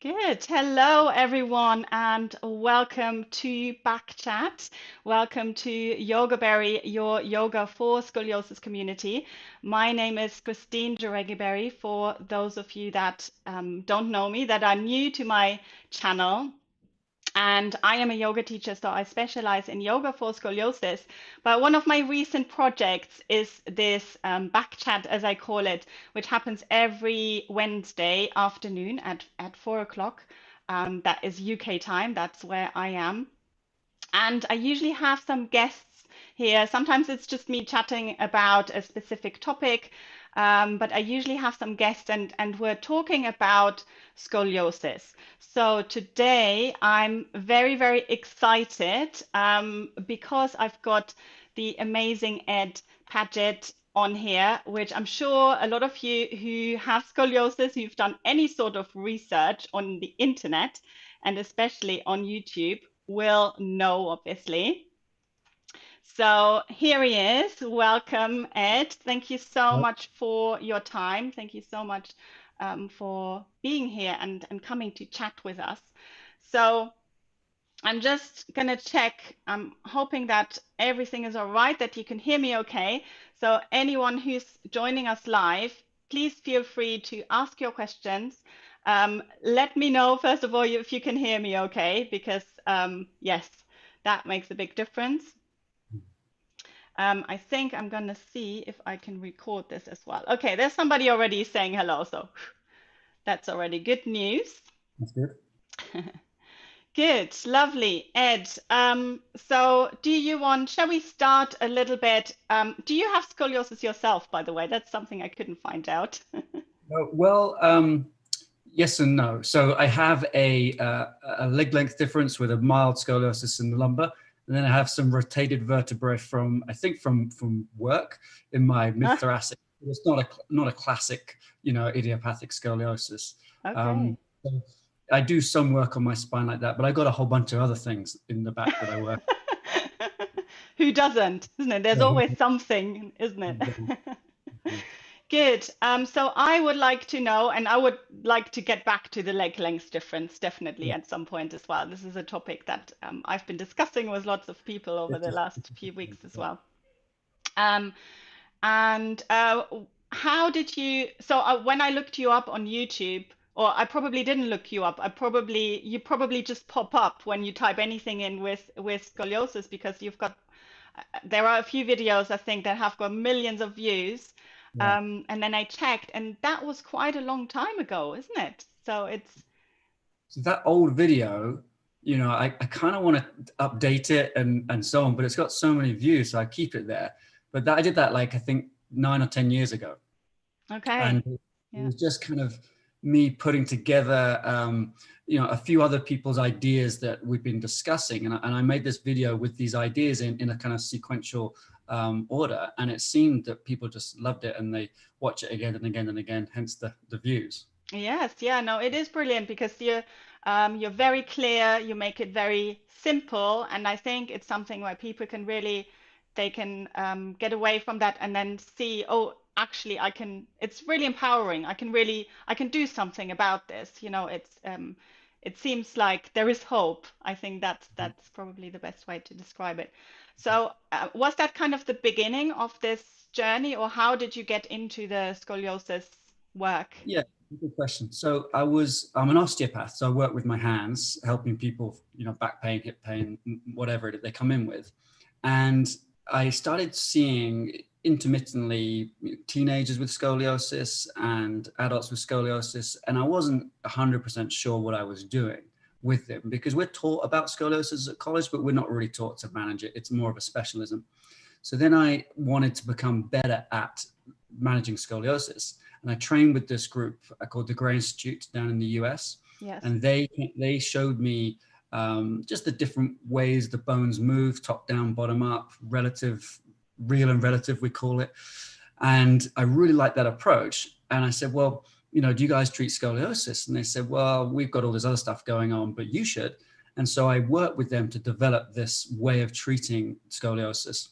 Good. Hello, everyone, and welcome to Backchat. Welcome to Yogaberry, your yoga for scoliosis community. My name is Christine Yogaberry. For those of you that don't know me, that are new to my channel, and I am a yoga teacher, so I specialize in yoga for scoliosis. But one of my recent projects is this back chat, as I call it, which happens every Wednesday afternoon at 4 o'clock. That is UK time. That's where I am. And I usually have some guests here. Sometimes it's just me chatting about a specific topic, but I usually have some guests and we're talking about scoliosis. So today I'm very, very excited because I've got the amazing Ed Paget on here, which I'm sure a lot of you who have scoliosis, who've done any sort of research on the internet and especially on YouTube, will know, obviously. So here he is. Welcome, Ed. Thank you so much for your time. Thank you so much for being here and coming to chat with us. So I'm just going to check. I'm hoping that everything is all right, that you can hear me okay. So anyone who's joining us live, please feel free to ask your questions. Let me know, first of all, if you can hear me okay, because yes, that makes a big difference. I think I'm going to see if I can record this as well. Okay, there's somebody already saying hello, so that's already good news. That's good. Good, lovely. Ed, so shall we start a little bit? Do you have scoliosis yourself, by the way? That's something I couldn't find out. Yes and no. So I have a leg length difference with a mild scoliosis in the lumbar, and then I have some rotated vertebrae I think from work in my mid thoracic. It's not a classic, idiopathic scoliosis. Okay. So I do some work on my spine like that, but I got a whole bunch of other things in the back that I work. Who doesn't, isn't it? There's Yeah, always something, isn't it? yeah. Good. So I would like to know, and I would like to get back to the leg length difference definitely at some point as well. This is a topic that I've been discussing with lots of people over the last few weeks as well. Um, and how did you, so when I looked you up on YouTube, or I probably didn't look you up, you probably just pop up when you type anything in with scoliosis because there are a few videos I think that have got millions of views. Yeah. And then I checked, and that was quite a long time ago, isn't it? So it's, So that old video, I kind of want to update it and so on, but it's got so many views, so I keep it there. But I did that like I think 9 or 10 years ago, and okay. it Yeah. was just kind of me putting together, a few other people's ideas that we've been discussing, and I made this video with these ideas in a kind of sequential order, and it seemed that people just loved it and they watch it again and again and again, hence the views. Yes, yeah, no, it is brilliant because you're very clear, you make it very simple, and I think it's something where people can really they can get away from that and then see, oh, actually I can, it's really empowering. I can do something about this. It seems like there is hope. I think that's probably the best way to describe it. So, was that kind of the beginning of this journey, or how did you get into the scoliosis work? Yeah, good question. So I'm an osteopath, so I work with my hands, helping people, back pain, hip pain, whatever they come in with. And I started seeing intermittently teenagers with scoliosis and adults with scoliosis, and I wasn't 100% sure what I was doing with them because we're taught about scoliosis at college, but we're not really taught to manage it. It's more of a specialism. So then I wanted to become better at managing scoliosis. And I trained with this group called the Gray Institute down in the US. Yes. And they showed me just the different ways the bones move, top down, bottom up, relative, real and relative, we call it. And I really liked that approach. And I said, well, do you guys treat scoliosis? And they said, well, we've got all this other stuff going on, but you should. And so I worked with them to develop this way of treating scoliosis.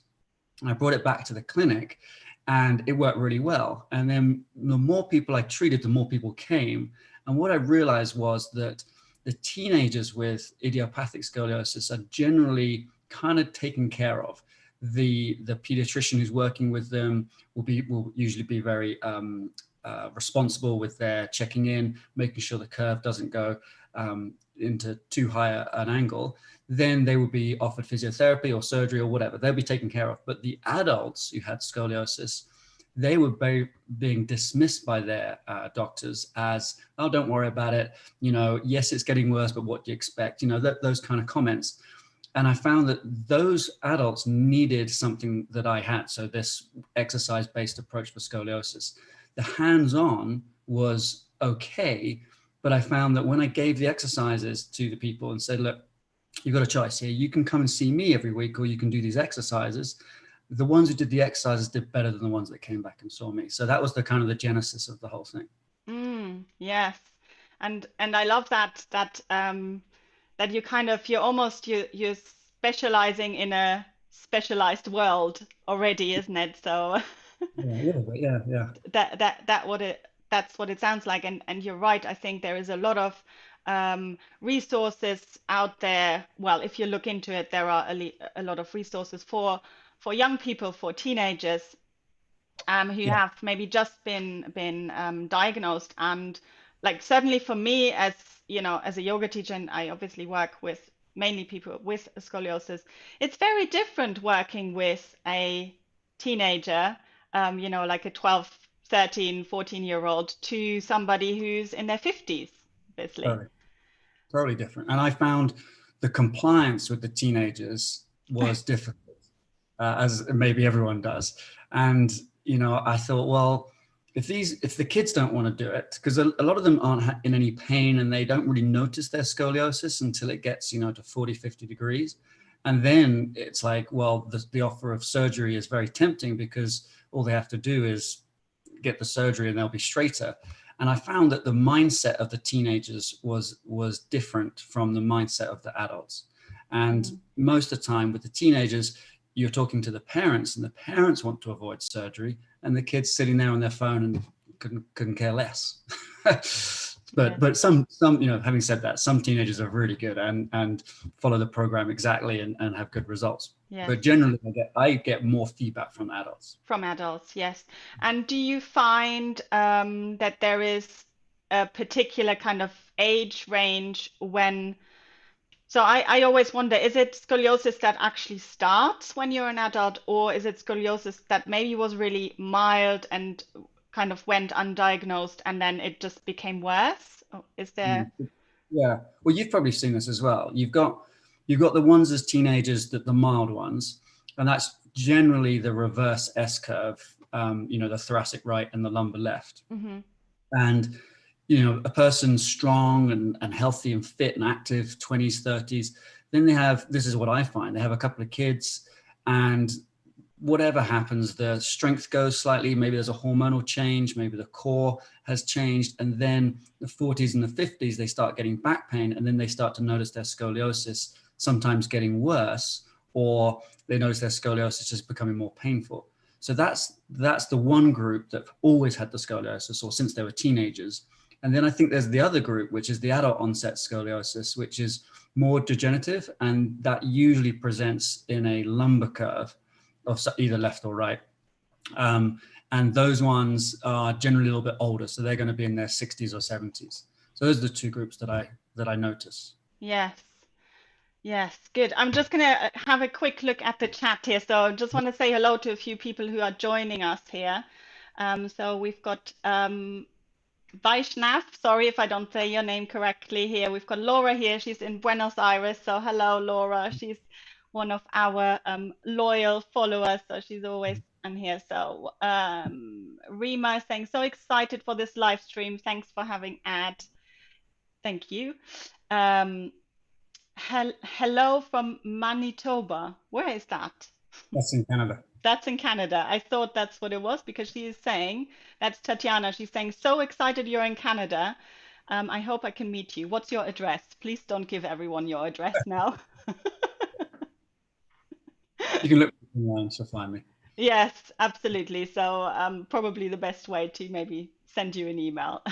And I brought it back to the clinic and it worked really well. And then the more people I treated, the more people came. And what I realized was that the teenagers with idiopathic scoliosis are generally kind of taken care of. The pediatrician who's working with them will usually be very responsible with their checking in, making sure the curve doesn't go into too high an angle. Then they will be offered physiotherapy or surgery or whatever. They'll be taken care of. But the adults who had scoliosis, they were being dismissed by their doctors as, oh, don't worry about it. You know, yes, it's getting worse, but what do you expect? You know, those kind of comments. And I found that those adults needed something that I had. So this exercise-based approach for scoliosis. The hands-on was okay, but I found that when I gave the exercises to the people and said, look, you've got a choice here. You can come and see me every week, or you can do these exercises. The ones who did the exercises did better than the ones that came back and saw me. So that was the kind of the genesis of the whole thing. Yes. And I love that you kind of you're specializing in a specialized world already, isn't it? So Yeah, a little bit. Yeah, yeah. that's what it sounds like. And you're right. I think there is a lot of resources out there. Well, if you look into it, there are a lot of resources for young people, for teenagers who Yeah. have maybe just been diagnosed. And like certainly for me, as you know, as a yoga teacher, and I obviously work with mainly people with scoliosis, it's very different working with a teenager, you know, like a 12, 13, 14-year old to somebody who's in their 50s, obviously. Totally. Totally different. And I found the compliance with the teenagers was difficult, as maybe everyone does. And, you know, I thought, well, if the kids don't want to do it, because a lot of them aren't in any pain and they don't really notice their scoliosis until it gets, you know, to 40, 50 degrees. And then it's like, well, the offer of surgery is very tempting because all they have to do is get the surgery and they'll be straighter. And I found that the mindset of the teenagers was different from the mindset of the adults. And Mhm. most of the time with the teenagers, you're talking to the parents and the parents want to avoid surgery and the kids sitting there on their phone and couldn't care less. Yes, But some, you know, having said that, some teenagers are really good and follow the program exactly and have good results. yes. But generally I get more feedback from adults. From adults, yes. And do you find that there is a particular kind of age range when, so I always wonder, is it scoliosis that actually starts when you're an adult, or is it scoliosis that maybe was really mild and kind of went undiagnosed and then it just became worse? Is there? Mm. Yeah. Well, you've probably seen this as well. You've got the ones as teenagers, that the mild ones, and that's generally the reverse S curve. You know, the thoracic right and the lumbar left. Hmm. And you know, a person strong and healthy and fit and active, 20s, 30s, then they have, this is what I find, they have a couple of kids, and whatever happens, the strength goes slightly, maybe there's a hormonal change, maybe the core has changed, and then the 40s and the 50s, they start getting back pain, and then they start to notice their scoliosis sometimes getting worse, or they notice their scoliosis is becoming more painful. So that's the one group that always had the scoliosis, or since they were teenagers. And then I think there's the other group, which is the adult onset scoliosis, which is more degenerative, and that usually presents in a lumbar curve of either left or right. And those ones are generally a little bit older, so they're going to be in their 60s or 70s. So those are the two groups that I notice. Yes. Yes, good. I'm just going to have a quick look at the chat here. So I just want to say hello to a few people who are joining us here. So we've got Vaishnav. Sorry if I don't say your name correctly here. We've got Laura here. She's in Buenos Aires. So hello, Laura. She's one of our loyal followers. So she's always on here. So Rima is saying, so excited for this live stream. Thanks for having Ad. Thank you. Um, Hello from Manitoba. Where is that? That's in Canada. That's in Canada. I thought that's what it was because she is saying, that's Tatiana. She's saying, so excited you're in Canada. I hope I can meet you. What's your address? Please don't give everyone your address now. You can look online to find me. Yes, absolutely. So probably the best way to maybe send you an email.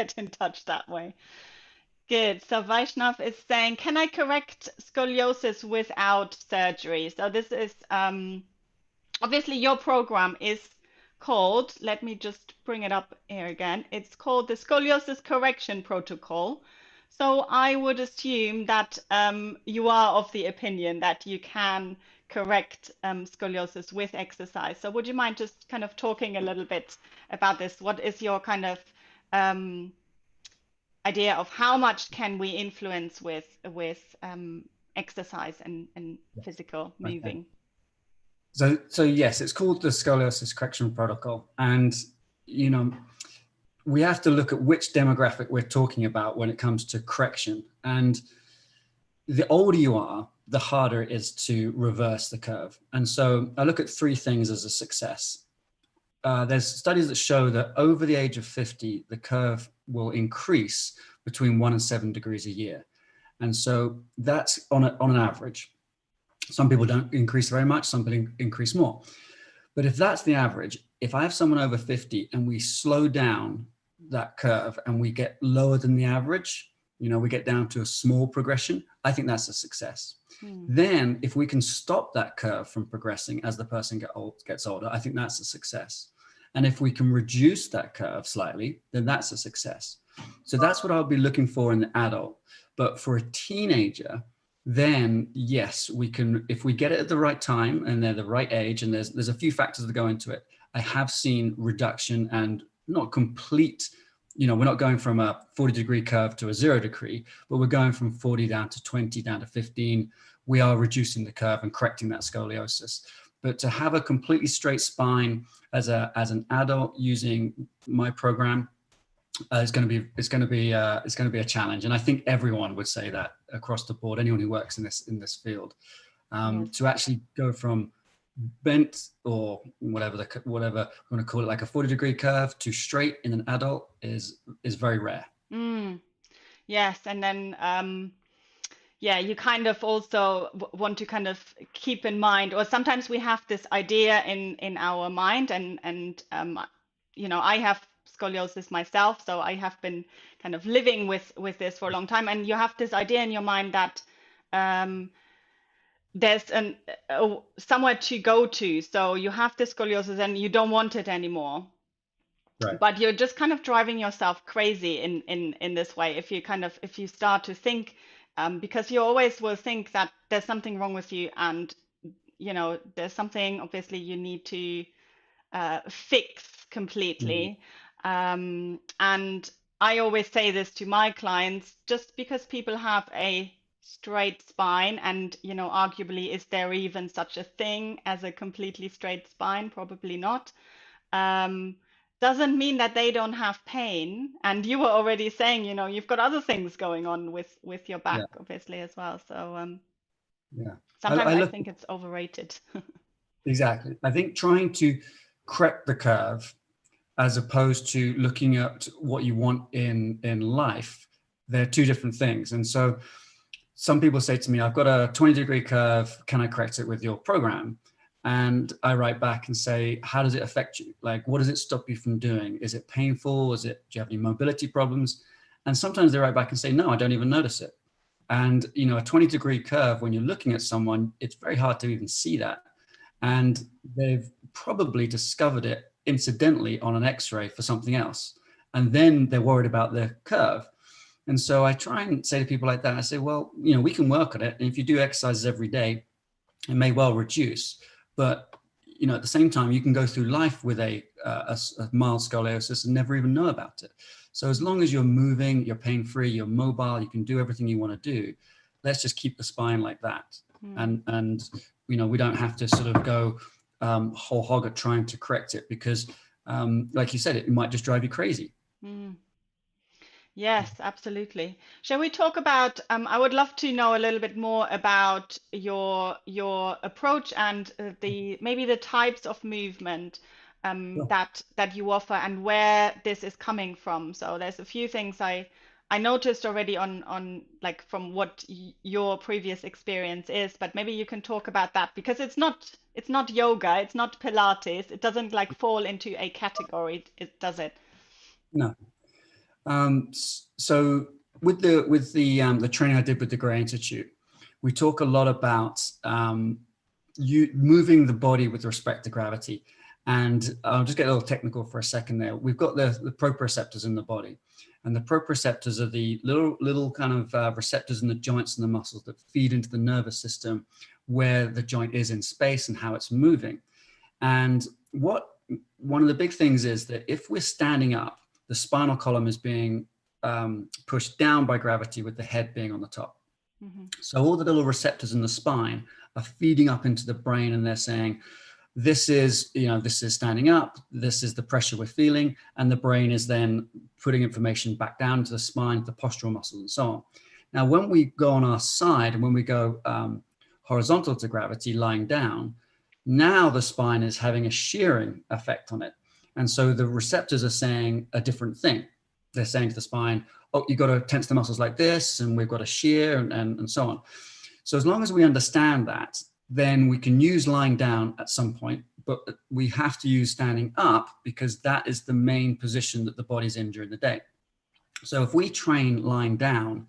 get in touch that way. Good. So Vaishnav is saying, can I correct scoliosis without surgery? So this is obviously your program is called, let me just bring it up here again. It's called the Scoliosis Correction Protocol. So I would assume that you are of the opinion that you can correct scoliosis with exercise. So would you mind just kind of talking a little bit about this? What is your kind of um, idea of how much can we influence with exercise and Yes. physical Okay. moving? So yes, it's called the Scoliosis Correction Protocol, and you know we have to look at which demographic we're talking about when it comes to correction. And the older you are, the harder it is to reverse the curve. And so I look at three things as a success. There's studies that show that over the age of 50, the curve will increase between 1 and 7 degrees a year. And so that's on an average. Some people don't increase very much, some people increase more. But if that's the average, if I have someone over 50 and we slow down that curve and we get lower than the average, we get down to a small progression, I think that's a success. Hmm. Then if we can stop that curve from progressing as the person gets older, I think that's a success. And if we can reduce that curve slightly, then that's a success. So that's what I'll be looking for in the adult. But for a teenager, then yes, we can, if we get it at the right time and they're the right age, and there's a few factors that go into it. I have seen reduction and not complete, we're not going from a 40-degree curve to a 0 degree, but we're going from 40 down to 20, down to 15. We are reducing the curve and correcting that scoliosis. But to have a completely straight spine as an adult using my program, it's going to be a challenge, and I think everyone would say that across the board. Anyone who works in this field, Yes. to actually go from bent or whatever you want to call it, like a 40-degree curve, to straight in an adult is very rare. Mm. Yes, and then yeah, you kind of also want to kind of keep in mind, or sometimes we have this idea in our mind, and I have scoliosis myself, so I have been kind of living with this for a long time, and you have this idea in your mind that um, there's somewhere to go to, so you have the scoliosis and you don't want it anymore, Right. but you're just kind of driving yourself crazy in this way if you start to think because you always will think that there's something wrong with you, and there's something obviously you need to fix Mm. completely. And I always say this to my clients: just because people have a straight spine, and arguably, is there even such a thing as a completely straight spine? Probably not. um, doesn't mean that they don't have pain. And you were already saying, you've got other things going on with your back, Yeah. obviously, as well. So Yeah. sometimes I I look think it's overrated. exactly. I think trying to correct the curve as opposed to looking at what you want in life, they're two different things. And so some people say to me, I've got a 20-degree curve, can I correct it with your program? And I write back and say, how does it affect you? Like, what does it stop you from doing? Is it painful? Do you have any mobility problems? And sometimes they write back and say, no, I don't even notice it. And a 20-degree curve, when you're looking at someone, it's very hard to even see that. And they've probably discovered it incidentally on an x-ray for something else. And then they're worried about the curve. And so I try and say to people like that, I say, well, we can work on it. And if you do exercises every day, it may well reduce. But, at the same time, you can go through life with a mild scoliosis and never even know about it. So as long as you're moving, you're pain-free, you're mobile, you can do everything you want to do, let's just keep the spine like that. Hmm. And we don't have to sort of go whole hog at trying to correct it, because like you said, it might just drive you crazy. Hmm. Yes, absolutely. Shall we talk about, I would love to know a little bit more about your approach and the maybe the types of movement Sure. that you offer and where this is coming from. So there's a few things I noticed already on like from what your previous experience is, but maybe you can talk about that, because it's not yoga, it's not Pilates, it doesn't like fall into a category, it does it? No. So with the training I did with the Gray Institute, we talk a lot about you moving the body with respect to gravity. And I'll just get a little technical for a second there. We've got the proprioceptors in the body. And the proprioceptors are the little kind of receptors in the joints and the muscles that feed into the nervous system where the joint is in space and how it's moving. And one of the big things is that if we're standing up, the spinal column is being pushed down by gravity with the head being on the top. Mm-hmm. So all the little receptors in the spine are feeding up into the brain, and they're saying, this is standing up, this is the pressure we're feeling, and the brain is then putting information back down to the spine, the postural muscles, and so on. Now, when we go on our side, and when we go horizontal to gravity, lying down, now the spine is having a shearing effect on it. And so the receptors are saying a different thing. They're saying to the spine, oh, you've got to tense the muscles like this, and we've got to shear, and so on. So as long as we understand that, then we can use lying down at some point, but we have to use standing up because that is the main position that the body's in during the day. So if we train lying down,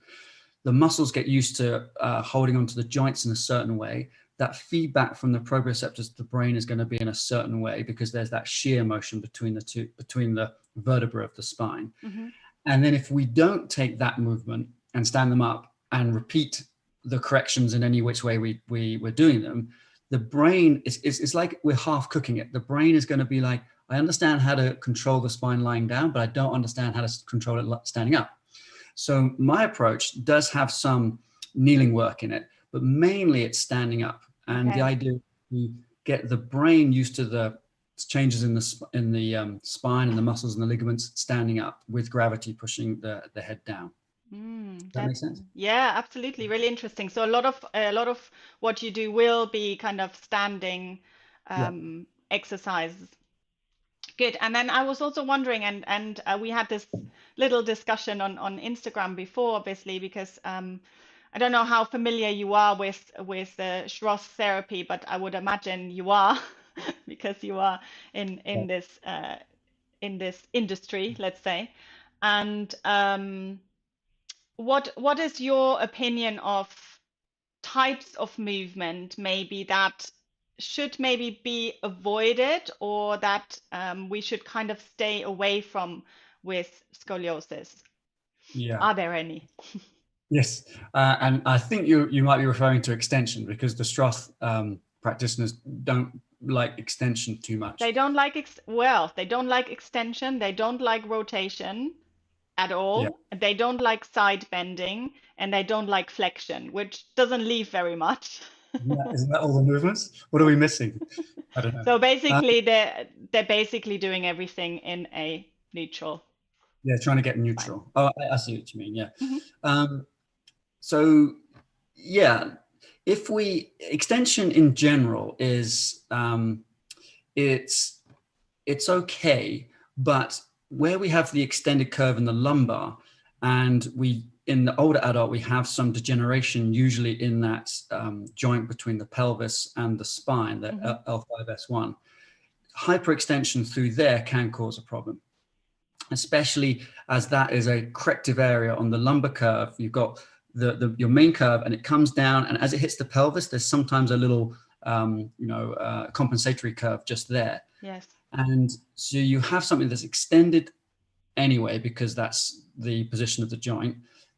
the muscles get used to holding onto the joints in a certain way. That feedback from the proprioceptors to the brain is going to be in a certain way because there's that shear motion between the vertebrae of the spine. Mm-hmm. And then if we don't take that movement and stand them up and repeat the corrections in any which way we're doing them, the brain is like we're half cooking it. The brain is going to be like, I understand how to control the spine lying down, but I don't understand how to control it standing up. So my approach does have some kneeling work in it, but mainly it's standing up. And the idea is to get the brain used to the changes in the spine and the muscles and the ligaments standing up with gravity pushing the head down. That makes sense? Yeah, absolutely. Really interesting. So a lot of what you do will be kind of standing exercises. Good. And then I was also wondering, and we had this little discussion on Instagram before, obviously, because I don't know how familiar you are with Schroth therapy, but I would imagine you are because you are in this industry, let's say. And what is your opinion of types of movement maybe that should maybe be avoided or that we should kind of stay away from with scoliosis? Yeah. Are there any? Yes, and I think you might be referring to extension because the Schroth practitioners don't like extension too much. They don't like they don't like extension. They don't like rotation at all. Yeah. They don't like side bending, and they don't like flexion, which doesn't leave very much. Isn't that all the movements? What are we missing? I don't know. So basically, they're basically doing everything in a neutral. Yeah, trying to get neutral. Fine. Oh, I see what you mean. Yeah. Mm-hmm. So yeah, if extension in general is it's okay, but where we have the extended curve in the lumbar, and in the older adult we have some degeneration usually in that joint between the pelvis and the spine, the mm-hmm. L5S1. Hyperextension through there can cause a problem, especially as that is a corrective area on the lumbar curve. You've got your main curve, and it comes down, and as it hits the pelvis, there's sometimes a little compensatory curve just there. Yes. And so you have something that's extended anyway because that's the position of the joint.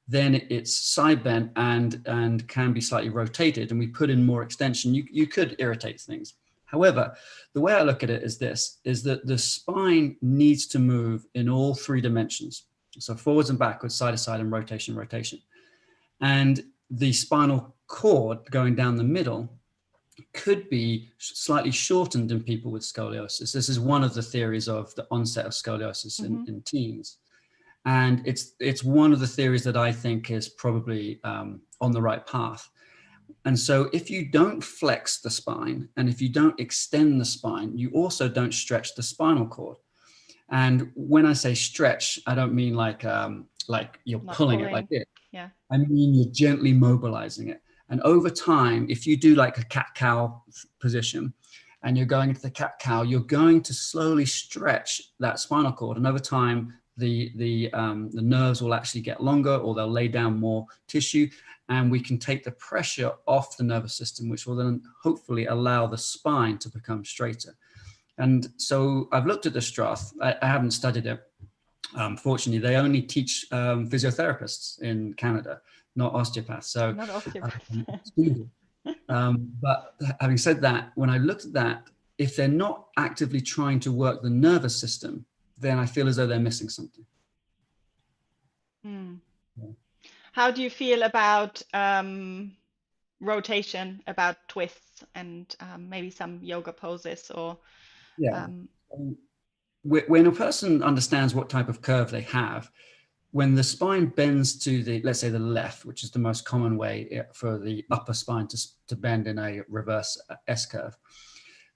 Then it's side bent and can be slightly rotated, and we put in more extension. You could irritate things. However, the way I look at it is that the spine needs to move in all three dimensions. So forwards and backwards, side to side, and rotation. And the spinal cord going down the middle could be slightly shortened in people with scoliosis. This is one of the theories of the onset of scoliosis mm-hmm. in teens. And it's one of the theories that I think is probably on the right path. And so if you don't flex the spine and if you don't extend the spine, you also don't stretch the spinal cord. And when I say stretch, I don't mean like you're pulling it like this. Yeah. I mean you're gently mobilizing it. And over time, if you do like a cat-cow position and you're going into the cat-cow, you're going to slowly stretch that spinal cord. And over time, the nerves will actually get longer, or they'll lay down more tissue, and we can take the pressure off the nervous system, which will then hopefully allow the spine to become straighter. And so I've looked at the Stroth. I haven't studied it. Fortunately, they only teach physiotherapists in Canada, not osteopaths. So, Not osteopaths. but having said that, when I looked at that, if they're not actively trying to work the nervous system, then I feel as though they're missing something. Hmm. Yeah. How do you feel about rotation, about twists, and maybe some yoga poses, or Yeah. When a person understands what type of curve they have, when the spine bends to the, let's say the left, which is the most common way for the upper spine to bend in a reverse S curve,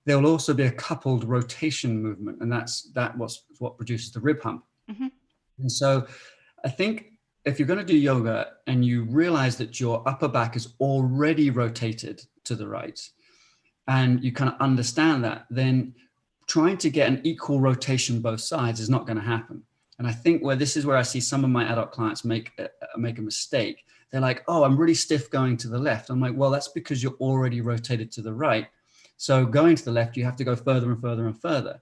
there will also be a coupled rotation movement, and that's what produces the rib hump. Mm-hmm. And so I think if you're going to do yoga and you realize that your upper back is already rotated to the right, and you kind of understand that, then trying to get an equal rotation both sides is not going to happen. And I think this is where I see some of my adult clients make a mistake. They're like, oh, I'm really stiff going to the left. I'm like, well, that's because you're already rotated to the right. So going to the left, you have to go further and further and further.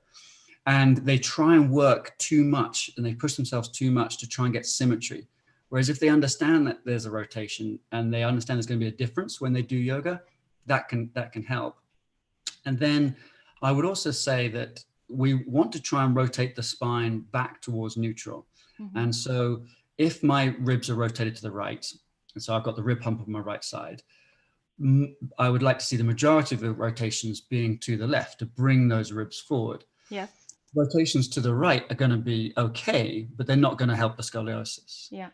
And they try and work too much, and they push themselves too much to try and get symmetry. Whereas if they understand that there's a rotation and they understand there's going to be a difference when they do yoga, that can help. And then I would also say that we want to try and rotate the spine back towards neutral. Mm-hmm. And so if my ribs are rotated to the right, and so I've got the rib hump on my right side, I would like to see the majority of the rotations being to the left to bring those ribs forward. Yes. Rotations to the right are going to be okay, but they're not going to help the scoliosis. Yeah.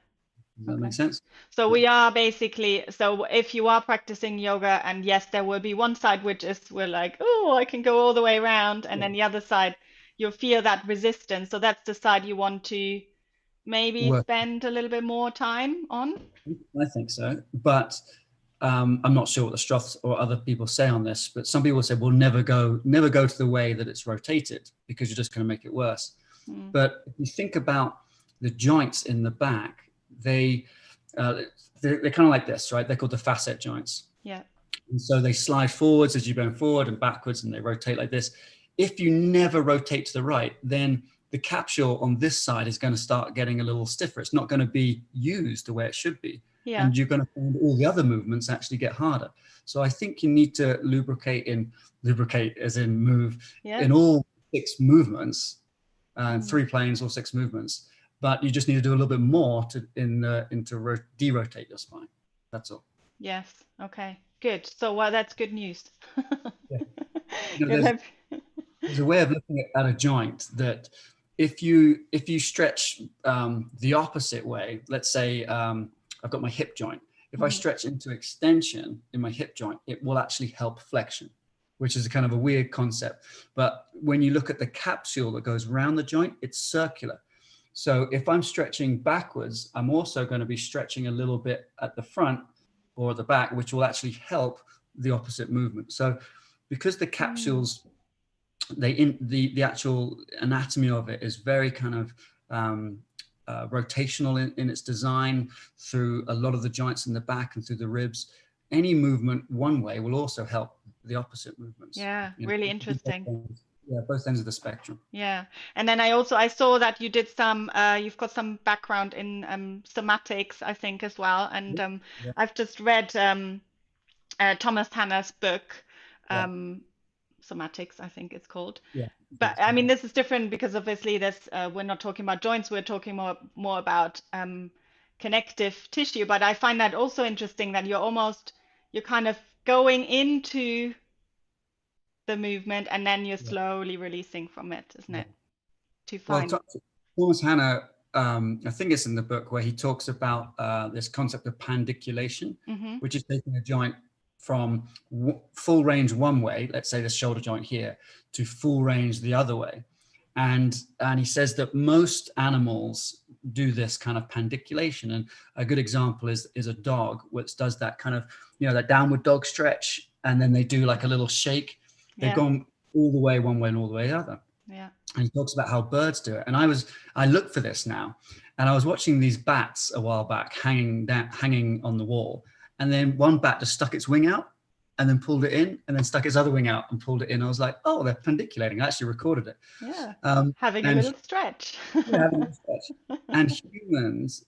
Does that make sense? So we are basically, so if you are practicing yoga, and yes, there will be one side which is, we're like, oh, I can go all the way around, and then the other side, you'll feel that resistance. So that's the side you want to maybe spend a little bit more time on. I think so, but I'm not sure what the Stroths or other people say on this, but some people say, well, never go to the way that it's rotated, because you're just going to make it worse. But if you think about the joints in the back, they're kind of like this, right? They're called the facet joints. Yeah. And so they slide forwards as you bend forward and backwards, and they rotate like this. If you never rotate to the right, then the capsule on this side is going to start getting a little stiffer. It's not going to be used the way it should be. Yeah. And you're going to find all the other movements actually get harder. So I think you need to lubricate as in move in all 6 movements, 3 planes or 6 movements. But you just need to do a little bit more to derotate your spine. That's all. Yes. Okay. Good. So that's good news. There's a way of looking at a joint that if you stretch the opposite way, let's say I've got my hip joint. If I stretch into extension in my hip joint, it will actually help flexion, which is a kind of a weird concept. But when you look at the capsule that goes around the joint, it's circular. So if I'm stretching backwards, I'm also going to be stretching a little bit at the front or the back, which will actually help the opposite movement. So because the capsules, the actual anatomy of it is very kind of rotational in its design through a lot of the joints in the back and through the ribs. Any movement one way will also help the opposite movements. Yeah, really interesting. Yeah, both ends of the spectrum. Yeah, and then I saw that you did you've got some background in somatics, I think, as well. And I've just read Thomas Hanna's book, Somatics, I think it's called. Yeah. But I mean, this is different because obviously we're not talking about joints, we're talking more about connective tissue. But I find that also interesting that you're kind of going into the movement and then you're slowly releasing from it, isn't it? To find. Well, Thomas Hanna, I think it's in the book where he talks about this concept of pandiculation, which is taking a joint from full range one way, let's say the shoulder joint here, to full range the other way. And he says that most animals do this kind of pandiculation. And a good example is a dog, which does that kind of, that downward dog stretch. And then they do like a little shake. They've gone all the way one way and all the way the other. Yeah. And he talks about how birds do it. And I look for this now, and I was watching these bats a while back hanging on the wall. And then one bat just stuck its wing out and then pulled it in, and then stuck its other wing out and pulled it in. I was like, oh, they're pandiculating. I actually recorded it. Yeah. Um, Having a and little stretch. yeah, having a stretch. And humans,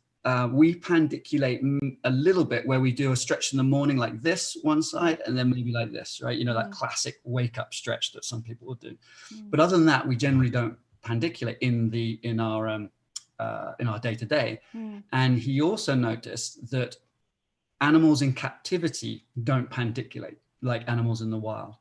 we pandiculate a little bit, where we do a stretch in the morning like this one side, and then maybe like this, right? You know, that classic wake up stretch that some people will do. But other than that, we generally don't pandiculate in our day to day. And he also noticed that animals in captivity don't pandiculate like animals in the wild.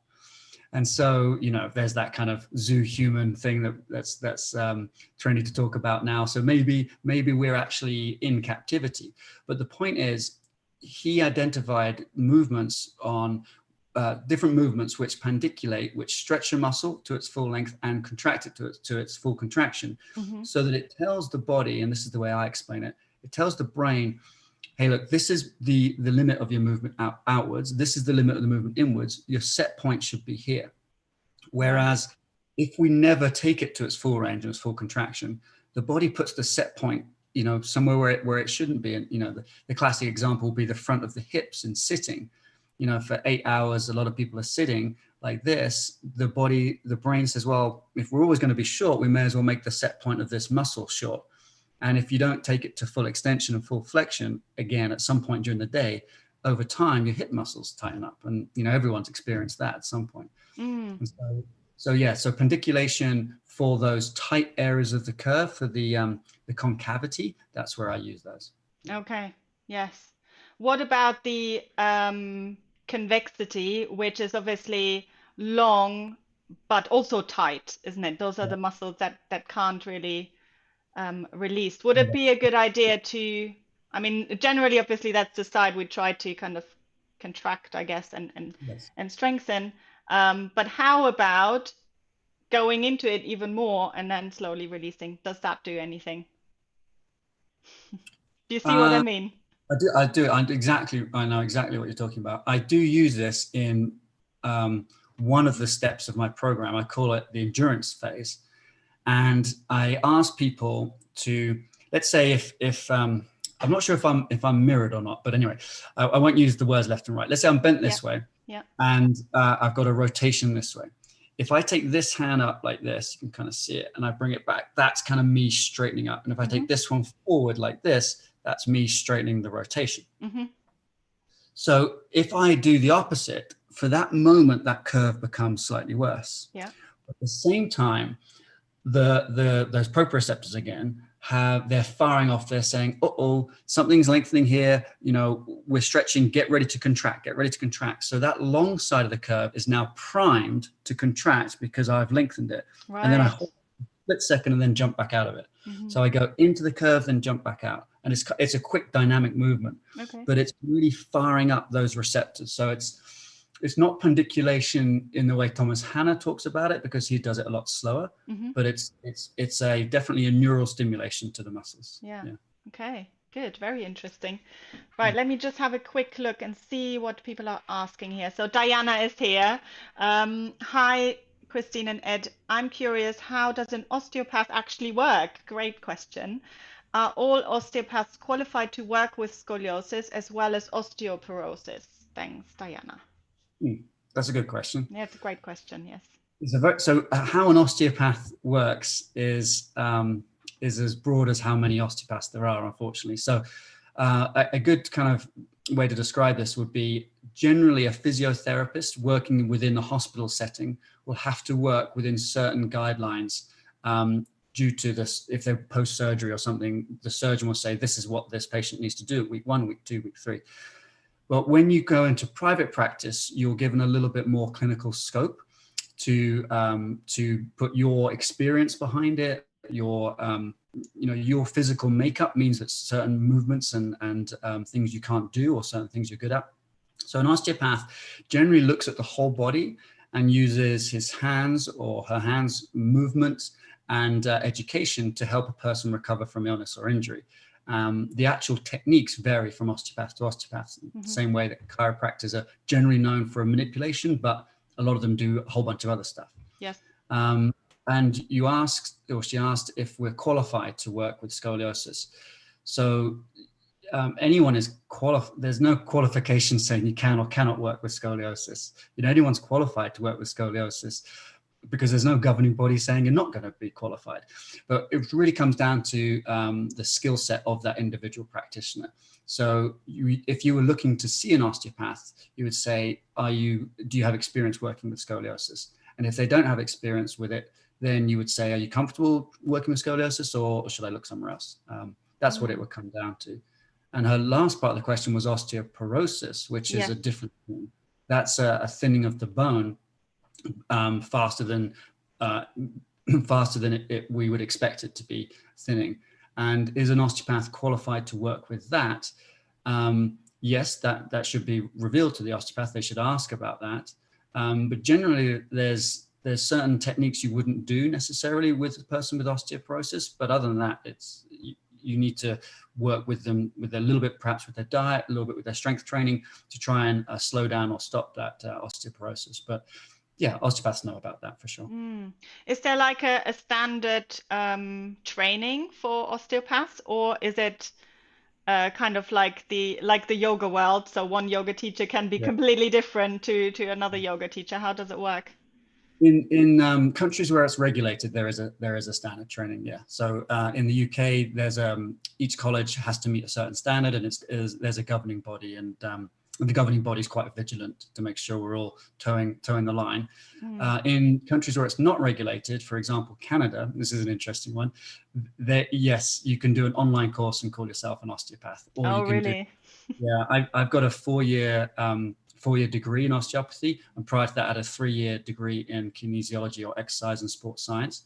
And so, you know, there's that kind of zoo human thing that's trendy to talk about now. So maybe we're actually in captivity. But the point is, he identified movements on different movements which pandiculate, which stretch a muscle to its full length and contract it to its full contraction, so that it tells the body, and this is the way I explain it, it tells the brain, hey, look, this is the limit of your movement outwards. This is the limit of the movement inwards. Your set point should be here. Whereas if we never take it to its full range and its full contraction, the body puts the set point, you know, somewhere where it shouldn't be. And, you know, the classic example will be the front of the hips in sitting. You know, for 8 hours, a lot of people are sitting like this. The brain says, well, if we're always going to be short, we may as well make the set point of this muscle short. And if you don't take it to full extension and full flexion, again, at some point during the day, over time, your hip muscles tighten up. And, you know, everyone's experienced that at some point. And so pandiculation for those tight areas of the curve, for the concavity, that's where I use those. Okay. Yes. What about the convexity, which is obviously long, but also tight, isn't it? Those are the muscles that can't really released. Would it be a good idea to, I mean, generally, obviously, that's the side we try to kind of contract, I guess, and strengthen. But how about going into it even more and then slowly releasing? Does that do anything? Do you see what I mean? I do. I know exactly what you're talking about. I do use this in one of the steps of my program. I call it the endurance phase. And I ask people to, let's say if I'm not sure if I'm mirrored or not, but anyway, I won't use the words left and right. Let's say I'm bent this way, and I've got a rotation this way. If I take this hand up like this, you can kind of see it, and I bring it back, that's kind of me straightening up. And if I take this one forward like this, that's me straightening the rotation. So if I do the opposite, for that moment, that curve becomes slightly worse. Yeah. At the same time, those proprioceptors again they're firing off. They're saying, something's lengthening here, you know, we're stretching, get ready to contract. So that long side of the curve is now primed to contract because I've lengthened it. And then I hold a split second and then jump back out of it. So I go into the curve, then jump back out, and it's a quick dynamic movement. But it's really firing up those receptors. So it's not pandiculation in the way Thomas Hanna talks about it, because he does it a lot slower, but it's definitely a neural stimulation to the muscles. Yeah. Okay, good. Very interesting. Right, let me just have a quick look and see what people are asking here. So Diana is here. Hi, Christine and Ed. I'm curious, how does an osteopath actually work? Great question. Are all osteopaths qualified to work with scoliosis as well as osteoporosis? Thanks, Diana. That's a good question. Yeah, it's a great question. Yes. So how an osteopath works is as broad as how many osteopaths there are, unfortunately. So a good kind of way to describe this would be, generally a physiotherapist working within the hospital setting will have to work within certain guidelines due to this. If they're post-surgery or something, the surgeon will say, this is what this patient needs to do, week 1, week 2, week 3. But when you go into private practice, you're given a little bit more clinical scope to put your experience behind it. Your physical makeup means that certain movements and things you can't do, or certain things you're good at. So an osteopath generally looks at the whole body and uses his hands or her hands movement and education to help a person recover from illness or injury. The actual techniques vary from osteopath to osteopath, the same way that chiropractors are generally known for a manipulation, but a lot of them do a whole bunch of other stuff. Yes. and you asked, or she asked, if we're qualified to work with scoliosis. So anyone is qualified. There's no qualification saying you can or cannot work with scoliosis. Anyone's qualified to work with scoliosis, because there's no governing body saying you're not going to be qualified. But it really comes down to the skill set of that individual practitioner. So if you were looking to see an osteopath, you would say, do you have experience working with scoliosis? And if they don't have experience with it, then you would say, are you comfortable working with scoliosis, or should I look somewhere else? That's what it would come down to. And her last part of the question was osteoporosis, which is Yes. a different thing. That's a thinning of the bone faster than we would expect it to be thinning. And is an osteopath qualified to work with that? Yes, that should be revealed to the osteopath. They should ask about that. But generally, there's certain techniques you wouldn't do necessarily with a person with osteoporosis. But other than that, you need to work with them with a little bit, perhaps with their diet, a little bit with their strength training, to try and slow down or stop that osteoporosis. But yeah, osteopaths know about that for sure. Is there like a standard training for osteopaths, or is it kind of like the yoga world? So one yoga teacher can be Yeah. completely different to another yoga teacher. How does it work? In countries where it's regulated, there is a standard training. Yeah. So in the UK, there's each college has to meet a certain standard, and there's a governing body, and the governing body is quite vigilant to make sure we're all towing the line. In countries where it's not regulated, for example, Canada, this is an interesting one. Yes, you can do an online course and call yourself an osteopath, or Oh, you can do. really? Yeah, I've got a four-year degree in osteopathy, and prior to that, I had a 3-year degree in kinesiology, or exercise and sports science.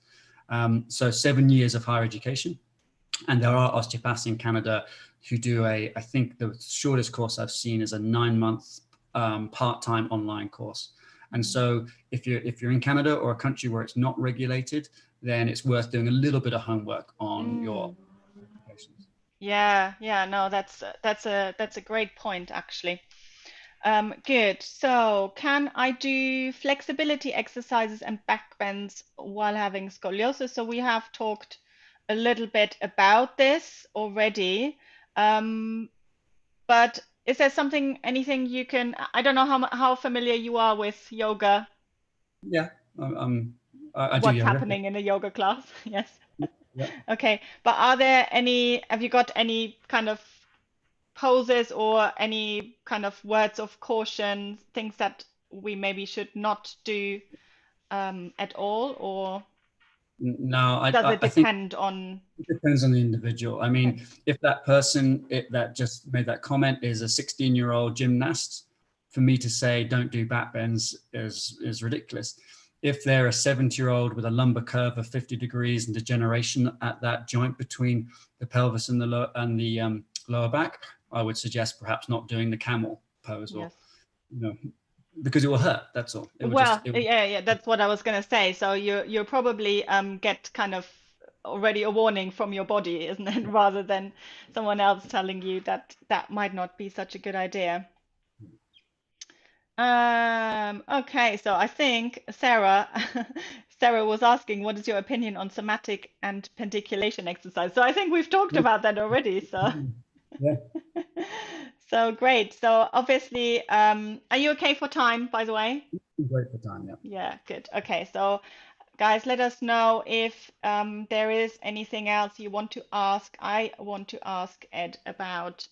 So 7 years of higher education. And there are osteopaths in Canada who do I think the shortest course I've seen is a 9-month part-time online course. And so if you're in Canada or a country where it's not regulated, then it's worth doing a little bit of homework on your qualifications. Yeah, no, that's a great point actually. Good. So, can I do flexibility exercises and back bends while having scoliosis? So we have talked a little bit about this already. But is there anything you can, I don't know how familiar you are with yoga, Yeah, I do what's yoga. happening in a yoga class? Yes. Yeah. Okay. But have you got any kind of poses or any kind of words of caution, things that we maybe should not do at all, or No, does it I think depend on? it depends on the individual. I Okay. mean, if that person that just made that comment is a 16-year-old gymnast, for me to say don't do back bends is ridiculous. If they're a 70-year-old with a lumbar curve of 50 degrees and degeneration at that joint between the pelvis and the lower back, I would suggest perhaps not doing the camel pose, or Yes. you know, because it will hurt. That's all. It would Well, just it would, yeah, that's what I was gonna say. So you probably get kind of already a warning from your body, isn't it? Rather than someone else telling you that that might not be such a good idea. Okay, so I think Sarah Sarah was asking, what is your opinion on somatic and pandiculation exercise? So I think we've talked about that already. So yeah, so great. So obviously, are you okay for time, by the way? great for time. Yeah. Yeah, good. Okay, so guys, let us know if there is anything else you want to ask. I want to ask Ed about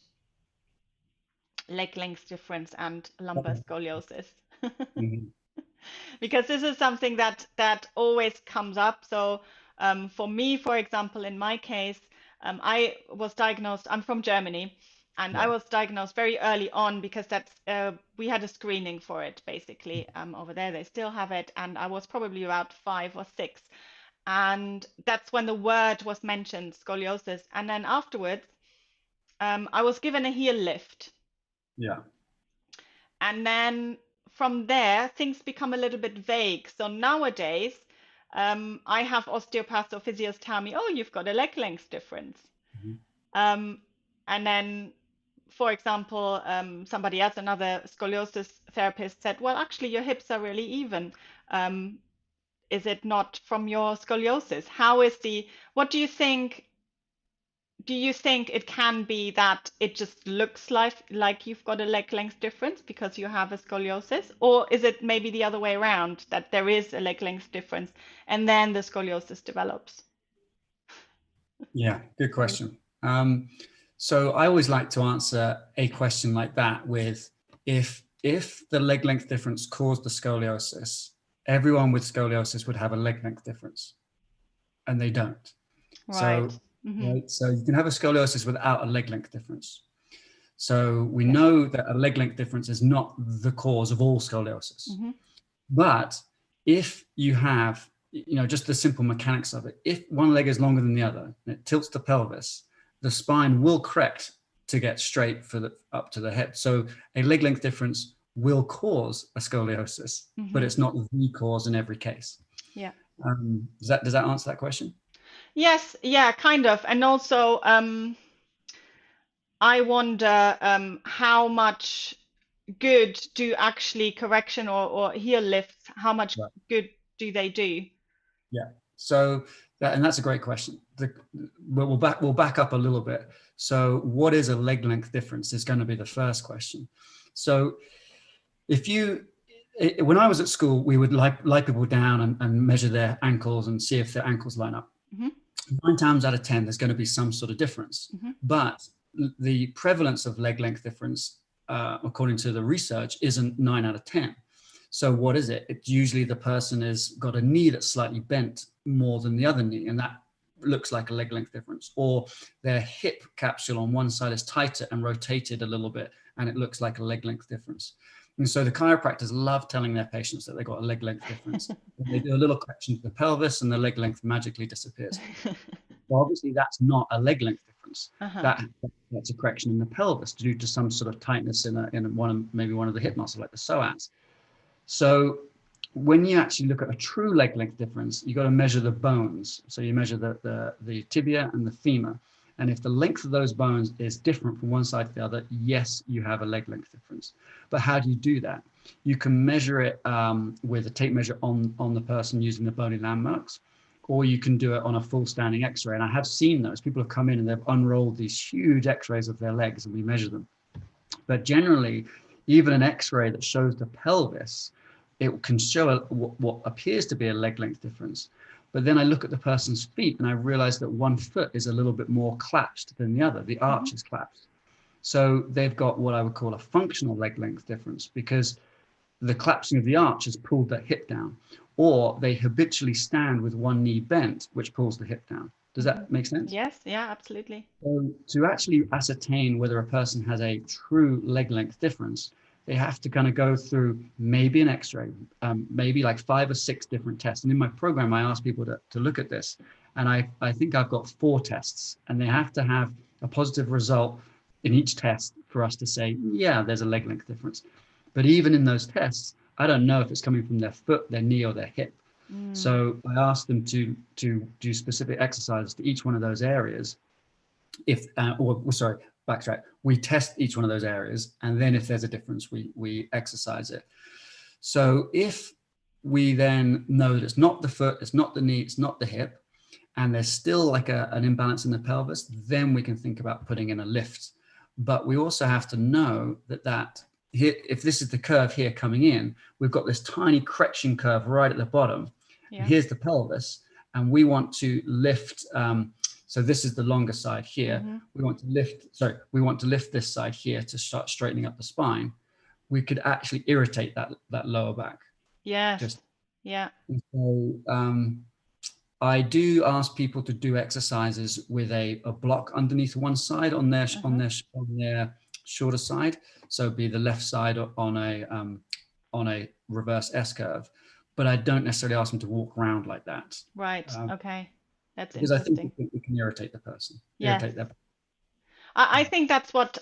leg length difference and lumbar scoliosis. Mhm. Because this is something that always comes up. So for me, for example, in my case, I was diagnosed. I'm from Germany, and I Yeah. was diagnosed very early on because that's we had a screening for it basically over there. They still have it, and I was probably about 5 or 6, and that's when the word was mentioned, scoliosis. And then afterwards, I was given a heel lift. Yeah. And then from there, things become a little bit vague. So nowadays, I have osteopaths or physios tell me, oh, you've got a leg length difference. Mhm. Um, and then, for example, somebody else, another scoliosis therapist said, well, actually, your hips are really even. Um, is it not from your scoliosis? What do you think? Do you think it can be that it just looks like you've got a leg length difference because you have a scoliosis? Or is it maybe the other way around, that there is a leg length difference and then the scoliosis develops? Yeah, good Sorry. question. So I always like to answer a question like that with, if the leg length difference caused the scoliosis, everyone with scoliosis would have a leg length difference, and they don't. Right. So, Mm-hmm. right, so you can have a scoliosis without a leg length difference. So we Yes. know that a leg length difference is not the cause of all scoliosis. Mm-hmm. But if you have, just the simple mechanics of it, if one leg is longer than the other and it tilts the pelvis, the spine will correct to get straight up to the head. So a leg length difference will cause a scoliosis, but Mm-hmm. it's not the cause in every case. Yeah. Does that answer that question? Yes, yeah, kind of. And also, I wonder how much good do actually correction or heel lifts, how much Right. good do they do? Yeah. So that's a great question. We'll back up a little bit. So what is a leg length difference is going to be the first question. So if you when I was at school, we would lie people down and measure their ankles and see if their ankles line up. Hmm. 9 times out of 10, there's going to be some sort of difference. Hmm. But the prevalence of leg length difference, according to the research, isn't 9 out of 10. So what is it? It's usually the person has got a knee that's slightly bent more than the other knee, and that looks like a leg length difference. Or their hip capsule on one side is tighter and rotated a little bit, and it looks like a leg length difference. And so the chiropractors love telling their patients that they've got a leg length difference. They do a little correction to the pelvis, and the leg length magically disappears. Well, obviously, that's not a leg length difference. Uh-huh. That's a correction in the pelvis due to some sort of tightness in maybe one of the hip muscles, like the psoas. So when you actually look at a true leg length difference, you got to measure the bones. So you measure the tibia and the femur. And if the length of those bones is different from one side to the other, yes, you have a leg length difference. But how do you do that? You can measure it with a tape measure on the person using the bony landmarks, or you can do it on a full standing x-ray. And I have seen those. People have come in and they've unrolled these huge x-rays of their legs, and we measure them. But generally, even an x-ray that shows the pelvis, it can show what appears to be a leg length difference. But then I look at the person's feet and I realize that one foot is a little bit more collapsed than the other. The Hmm. arch is collapsed. So they've got what I would call a functional leg length difference, because the collapsing of the arch has pulled the hip down, or they habitually stand with one knee bent, which pulls the hip down. Does Hmm. that make sense? Yes, yeah, absolutely. So to actually ascertain whether a person has a true leg length difference, they have to kind of go through maybe an x-ray, maybe like 5 or 6 different tests. And in my program, I ask people to look at this. And I think I've got 4 tests, and they have to have a positive result in each test for us to say, yeah, there's a leg length difference. But even in those tests, I don't know if it's coming from their foot, their knee, or their hip. Mm. So I asked them to do specific exercises to each one of those areas. If sorry, backtrack. We test each one of those areas, and then if there's a difference, we exercise it. So if we then know that it's not the foot, it's not the knee, it's not the hip, and there's still like an imbalance in the pelvis, then we can think about putting in a lift. But we also have to know that here, if this is the curve here coming in, we've got this tiny correction curve right at the bottom. And Yeah. here's the pelvis, and we want to lift. So this is the longer side here. Hmm. We want to lift this side here to start straightening up the spine. We could actually irritate that lower back. Yes. Just Yeah. so I do ask people to do exercises with a block underneath one side on their Uh-huh. shorter side. So be the left side on a reverse S curve. But I don't necessarily ask them to walk around like that, Right. Okay. That's because I think interesting. it can irritate the person, Yes. irritate their. I think that's what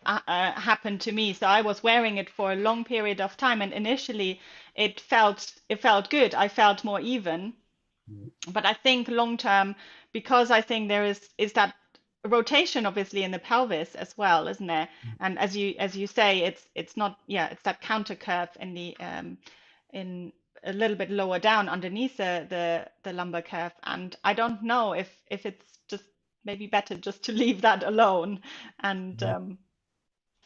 happened to me. So I was wearing it for a long period of time, and initially it felt good. I felt more even, but I think long term, because I think there is that rotation obviously in the pelvis as well, isn't there? And as you say, it's not, yeah, it's that counter curve in the in a little bit lower down underneath the lumbar curve. And I don't know if it's just maybe better just to leave that alone. And Yeah.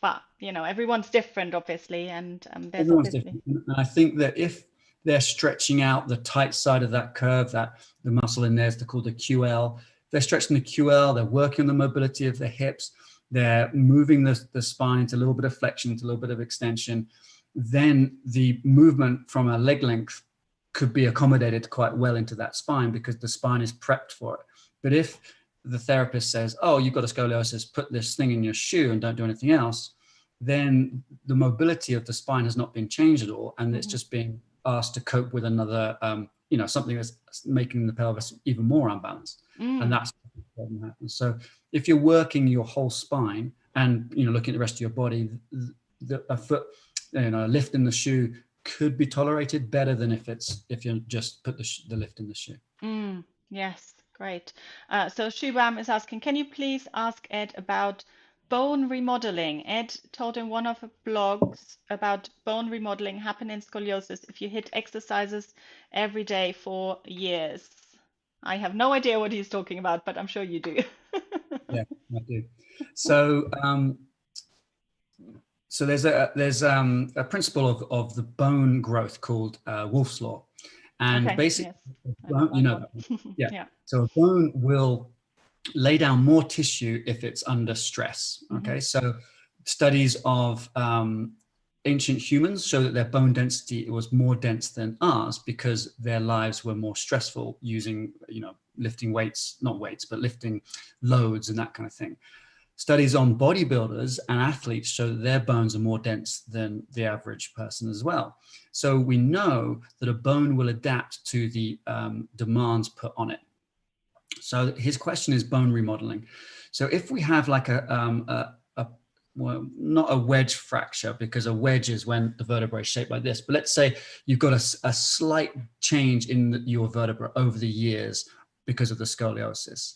but everyone's different, obviously, and there's Everyone's obviously. different. And I think that if they're stretching out the tight side of that curve, that the muscle in there is called the QL, they're stretching the QL, they're working on the mobility of the hips, they're moving the spine into a little bit of flexion, into a little bit of extension, then the movement from a leg length could be accommodated quite well into that spine because the spine is prepped for it. But if the therapist says, oh, you've got a scoliosis, put this thing in your shoe and don't do anything else, then the mobility of the spine has not been changed at all, and it's just being asked to cope with another, something that's making the pelvis even more unbalanced, and that's what the problem happens. So if you're working your whole spine and looking at the rest of your body, a foot, a lift in the shoe could be tolerated better than if you just put the lift in the shoe. Yes, great. So Shubham is asking, can you please ask Ed about bone remodeling? Ed told in one of the blogs about bone remodeling happen in scoliosis if you hit exercises every day for years. I have no idea what he's talking about, but I'm sure you do. Yeah, I do. So there's a principle of the bone growth called Wolff's law, and Okay, basically, yes, I know that one. that one. Yeah. Yeah. So a bone will lay down more tissue if it's under stress. Okay. So studies of ancient humans show that their bone density was more dense than ours because their lives were more stressful, using lifting weights, not weights, but lifting loads and that kind of thing. Studies on bodybuilders and athletes show that their bones are more dense than the average person as well. So we know that a bone will adapt to the demands put on it. So his question is bone remodeling. So if we have like well, not a wedge fracture, because a wedge is when the vertebrae is shaped like this, but let's say you've got a slight change in your vertebra over the years because of the scoliosis.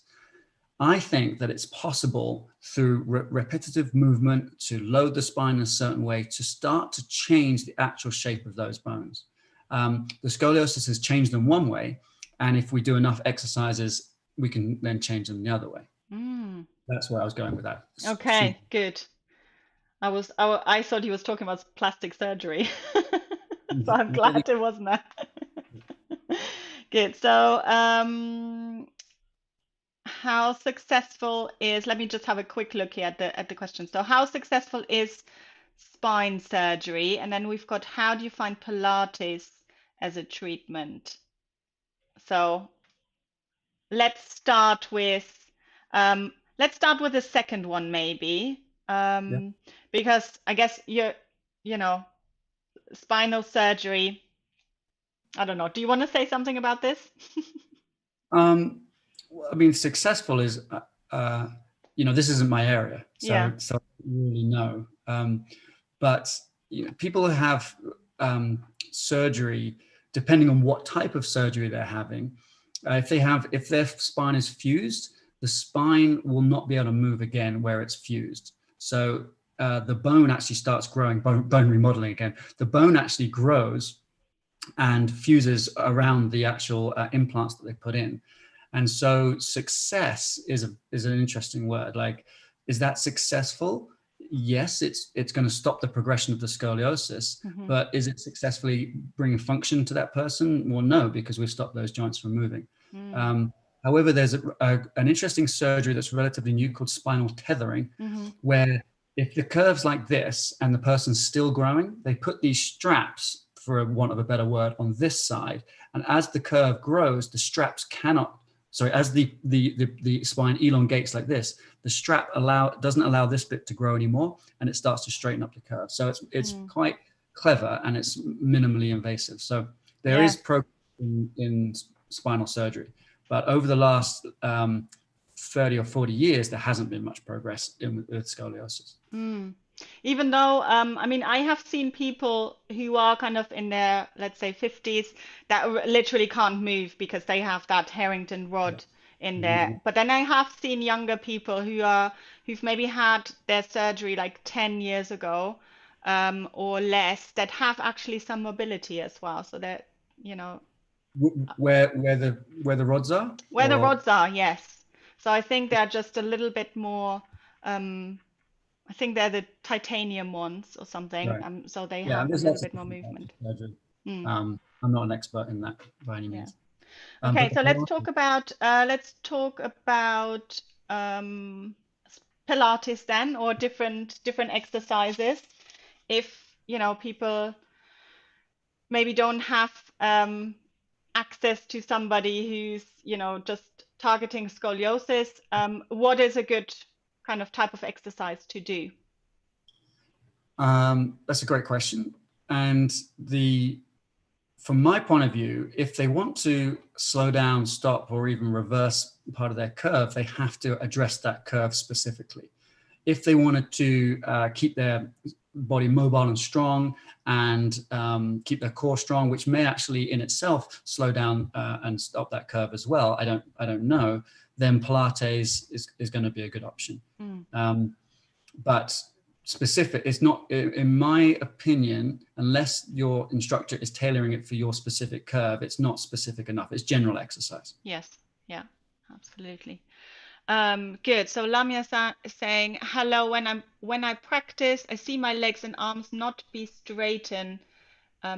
I think that it's possible through repetitive movement to load the spine in a certain way to start to change the actual shape of those bones. The scoliosis has changed them one way, and if we do enough exercises, we can then change them the other way. That's where I was going with that. Okay, good. I thought he was talking about plastic surgery. So I'm glad it wasn't that. Good. So, how successful is, let me just have a quick look here at the question. So how successful is spine surgery? And then we've got, how do you find Pilates as a treatment? So let's start with the second one maybe. Yeah. Because I guess spinal surgery. I don't know. Do you want to say something about this? I mean, successful is, this isn't my area, so Yeah. I don't really know. But people who have surgery, depending on what type of surgery they're having, if their spine is fused, the spine will not be able to move again where it's fused. So the bone actually starts growing, bone remodeling again. The bone actually grows and fuses around the actual implants that they put in. And so success is an interesting word. Like, is that successful? Yes, it's going to stop the progression of the scoliosis, but is it successfully bringing function to that person? Well, no, because we've stopped those joints from moving. However, there's an interesting surgery that's relatively new called spinal tethering, where if the curve's like this and the person's still growing, they put these straps, for want of a better word, on this side. And as the curve grows, the straps as the spine elongates like this, the strap doesn't allow this bit to grow anymore, and it starts to straighten up the curve. So it's quite clever, and it's minimally invasive. So there is progress in spinal surgery, but over the last 30 or 40 years, there hasn't been much progress with scoliosis. Even though, I mean, I have seen people who are kind of in their, let's say, 50s that literally can't move because they have that Harrington rod in there. But then I have seen younger people who've maybe had their surgery like 10 years ago, or less, that have actually some mobility as well. So you know, Where the rods are, where the or rods are, yes. So I think they're just a little bit more, I think they're the titanium ones or something. right? So they Yeah, and have a there's little lots of bit more different types of movement. surgery. Mm, I'm not an expert in that by any yeah. means. Okay, But the so Pilates, let's talk about um, Pilates then, or different exercises. If, people maybe don't have access to somebody who's, just targeting scoliosis, what is a good kind of type of exercise to do? that's a great question. And from my point of view, if they want to slow down, stop, or even reverse part of their curve, they have to address that curve specifically. If they wanted to keep their body mobile and strong and keep their core strong, which may actually in itself slow down and stop that curve as well, I don't know, then Pilates is going to be a good option. Mm, But specific, it's not, in my opinion, unless your instructor is tailoring it for your specific curve, it's not specific enough. It's general exercise. yes, yeah, absolutely. Good. So Lamia is saying, hello, when I practice, I see my legs and arms not be straightened.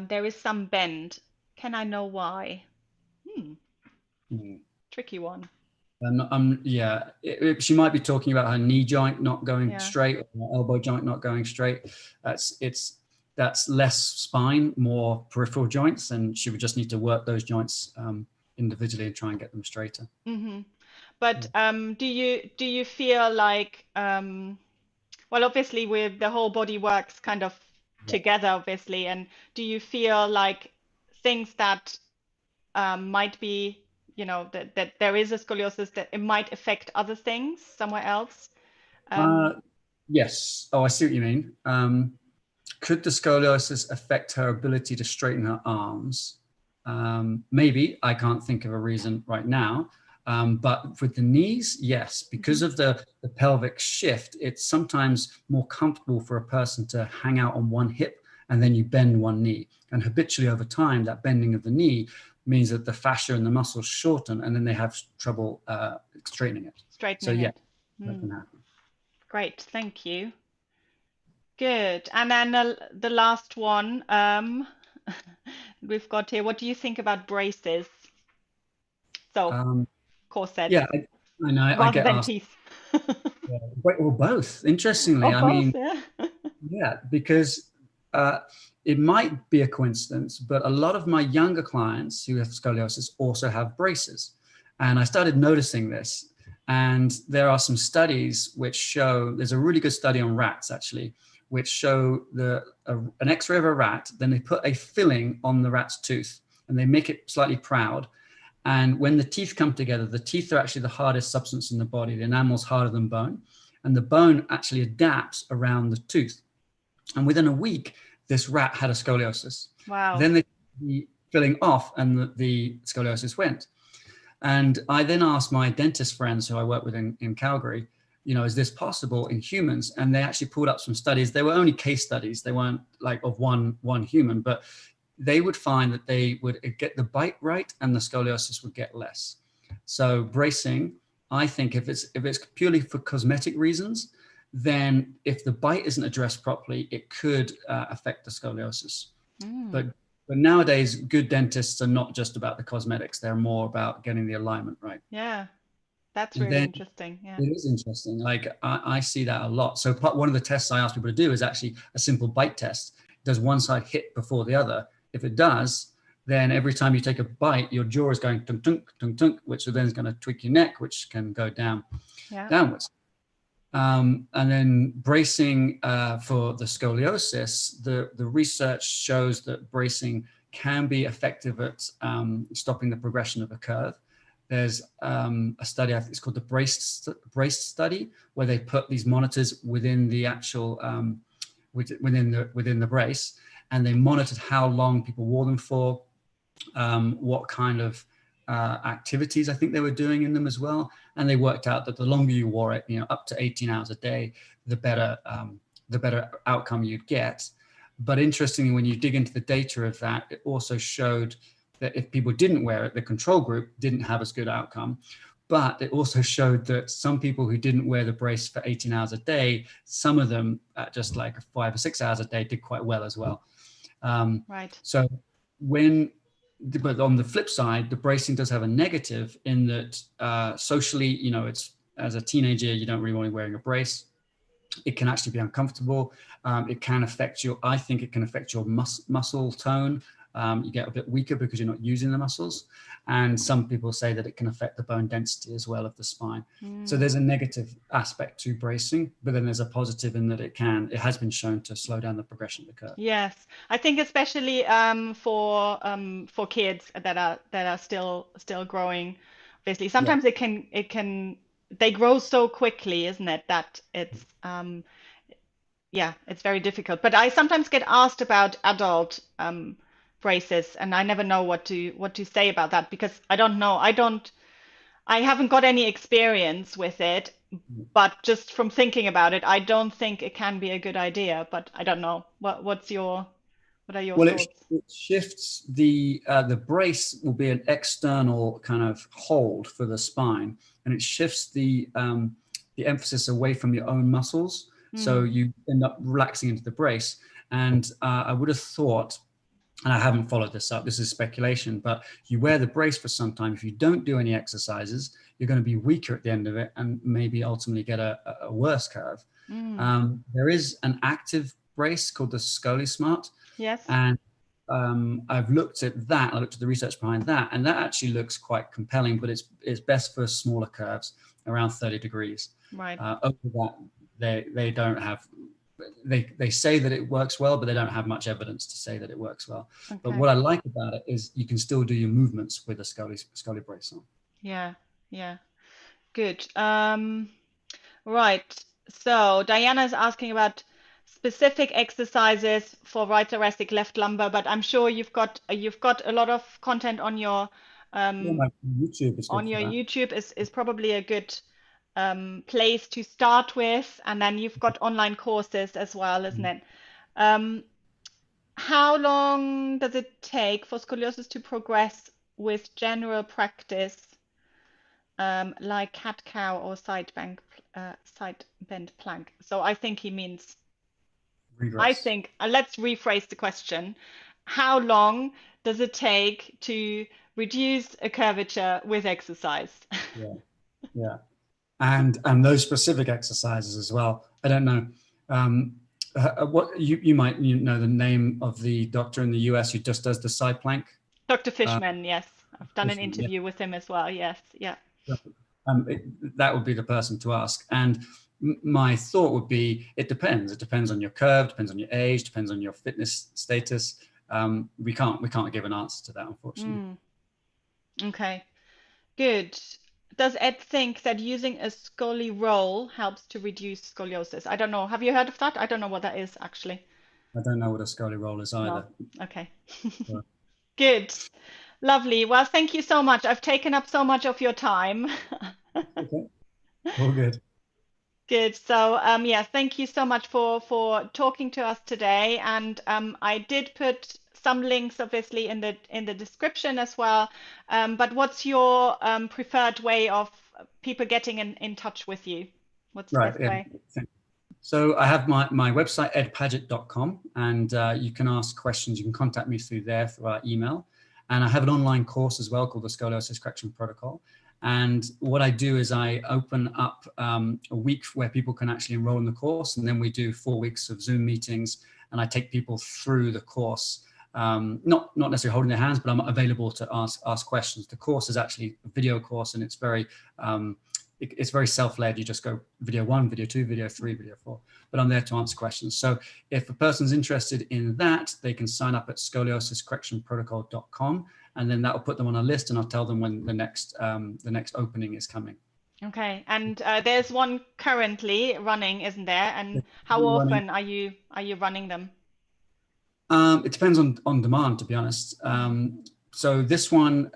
There is some bend. Can I know why? Hmm, Mm. tricky one. Yeah, she might be talking about her knee joint not going Yeah. straight, or her elbow joint not going straight. That's less spine, more peripheral joints, and she would just need to work those joints individually and try and get them straighter. Mm-hmm. But Yeah. do you feel like well, obviously with the whole body works kind of Yeah. together, obviously, and do you feel like things that might be, that there is a scoliosis that it might affect other things somewhere else? Um, Uh, yes. Oh, I see what you mean. Could the scoliosis affect her ability to straighten her arms? Maybe. I can't think of a reason right now. But with the knees, yes, because mhm. of the pelvic shift, it's sometimes more comfortable for a person to hang out on one hip and then you bend one knee. And habitually over time, that bending of the knee means that the fascia and the muscles shorten and then they have trouble straightening it. So, Straightening yeah, it. that Hmm. can happen. Great, thank you. Good. And then the last one we've got here. What do you think about braces? So Um, corsets yeah, I know I rather get than asked. teeth. Yeah, wait, or both. Interestingly, Or I both, mean, yeah. yeah, because uh, it might be a coincidence, but a lot of my younger clients who have scoliosis also have braces. And I started noticing this. And there are some studies which show, there's a really good study on rats actually, which show an x-ray of a rat, then they put a filling on the rat's tooth and they make it slightly proud. And when the teeth come together, the teeth are actually the hardest substance in the body. The enamel's harder than bone. And the bone actually adapts around the tooth. And within a week, this rat had a scoliosis. Wow. Then they the filling off and the scoliosis went. And I then asked my dentist friends who I work with in Calgary, is this possible in humans? And they actually pulled up some studies. They were only case studies. They weren't like of one human, but they would find that they would get the bite right and the scoliosis would get less. So bracing, I think if it's purely for cosmetic reasons, then if the bite isn't addressed properly, it could affect the scoliosis. Mm. But but nowadays, good dentists are not just about the cosmetics; they're more about getting the alignment right. Yeah, that's And really then interesting. Yeah. it is interesting. Like I see that a lot. So one of the tests I ask people to do is actually a simple bite test. Does one side hit before the other? If it does, then every time you take a bite, your jaw is going tunk tunk tunk tunk, which then is going to tweak your neck, which can go Yeah. downwards. And then bracing for the scoliosis, the research shows that bracing can be effective at stopping the progression of a curve. There's a study, I think it's called the brace study, where they put these monitors within the actual within the brace, and they monitored how long people wore them for, what kind of activities I think they were doing in them as well. And they worked out that the longer you wore it, up to 18 hours a day, the better outcome you'd get. But interestingly, when you dig into the data of that, it also showed that if people didn't wear it, the control group didn't have as good outcome. But it also showed that some people who didn't wear the brace for 18 hours a day, some of them at just like 5 or 6 hours a day did quite well as well. Right. So but on the flip side, the bracing does have a negative in that socially, it's as a teenager, you don't really want to be wearing a brace. It can actually be uncomfortable. It can affect I think it can affect your muscle tone. You get a bit weaker because you're not using the muscles. And some people say that it can affect the bone density as well of the spine. So there's a negative aspect to bracing, but then there's a positive in that it has been shown to slow down the progression of the curve. Yes, I think especially for kids that are still growing. Obviously, Yeah. sometimes they grow so quickly, isn't it? That it's very difficult. But I sometimes get asked about adult braces, and I never know what to say about that because I don't know. I haven't got any experience with it, but just from thinking about it, I don't think it can be a good idea. But I don't know. What are your Well, thoughts? it shifts the brace will be an external kind of hold for the spine, and it shifts the emphasis away from your own muscles. So you end up relaxing into the brace. And I would have thought, and I haven't followed this up, this is speculation, but you wear the brace for some time. If you don't do any exercises, you're going to be weaker at the end of it and maybe ultimately get a worse curve. There is an active brace called the Scoliosis, Yes. and I've looked at that. I looked at the research behind that, and that actually looks quite compelling. But it's best for smaller curves around 30 degrees. Right. Over that, they don't have. They say that it works well, but they don't have much evidence to say that it works well. But Okay. what I like about it is you can still do your movements with a Scoliosis brace on. Yeah. Yeah. Good. Right. So Diana is asking about specific exercises for right thoracic, left lumbar, but I'm sure you've got a lot of content Yeah, um, my YouTube is good on for your that. YouTube is probably a good place to start with, and then you've got online courses as well, isn't it? Um, how long does it take for scoliosis to progress with general practice, like cat-cow or side bend plank? So I think he means, Regress. let's rephrase the question. How long does it take to reduce a curvature with exercise? Yeah, yeah. And those specific exercises as well. I don't know. What you might know the name of the doctor in the US who just does the side plank. Dr. Uh, Fishman, yes. I've done an Fishman, yeah. interview with him as well. Yes, yeah. That would be the person to ask. And my thought would be, it depends. It depends on your curve, depends on your age, depends on your fitness status. We can't give an answer to that, unfortunately. Okay, good. Does Ed think that using a Scully roll helps to reduce scoliosis? I don't know. Have you heard of that? I don't know what that is actually. I don't know what a Scully roll is No. either. Okay. So, Good. Lovely. Well, thank you so much. I've taken up so much of your time. okay, all good. Good. So, yeah, thank you so much for talking to us today. And I did put some links, obviously, in the description as well. But what's your preferred way of people getting in touch with you? What's the Right. best Yeah. way? So I have my website, edpaget.com, and you can ask questions. You can contact me through there, through our email. And I have an online course as well called the Scoliosis Correction Protocol. And what I do is I open up a week where people can actually enroll in the course. And then we do 4 weeks of Zoom meetings. And I take people through the course, not necessarily holding their hands, but I'm available to ask questions. The course is actually a video course, and it's it's very self-led. You just go video 1, video 2, video 3, video 4, but I'm there to answer questions. So if a person's interested in that, they can sign up at scoliosiscorrectionprotocol.com, and then that will put them on a list, and I'll tell them when the next opening is coming. Okay. And there's one currently running, isn't there? And how Running. often are you running them? It depends on demand, to be honest. So this one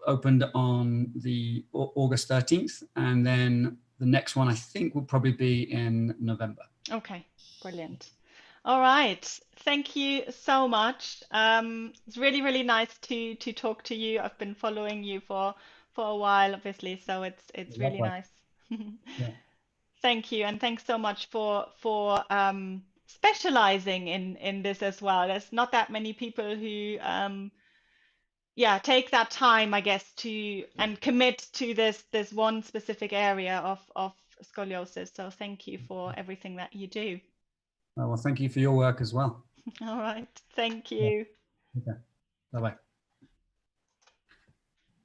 opened on the August 13th, and then the next one I think will probably be in November. Okay, brilliant. All right. Thank you so much. It's really, really nice to talk to you. I've been following you for a while, obviously, so it's really Likewise. nice. Yeah. Thank you, and thanks so much for specializing in this as well. There's not that many people who yeah, take that time, I guess, to and commit to this one specific area of scoliosis. So thank you for everything that you do. Well, thank you for your work as well. All right. Thank Yeah. you. Okay. Bye bye.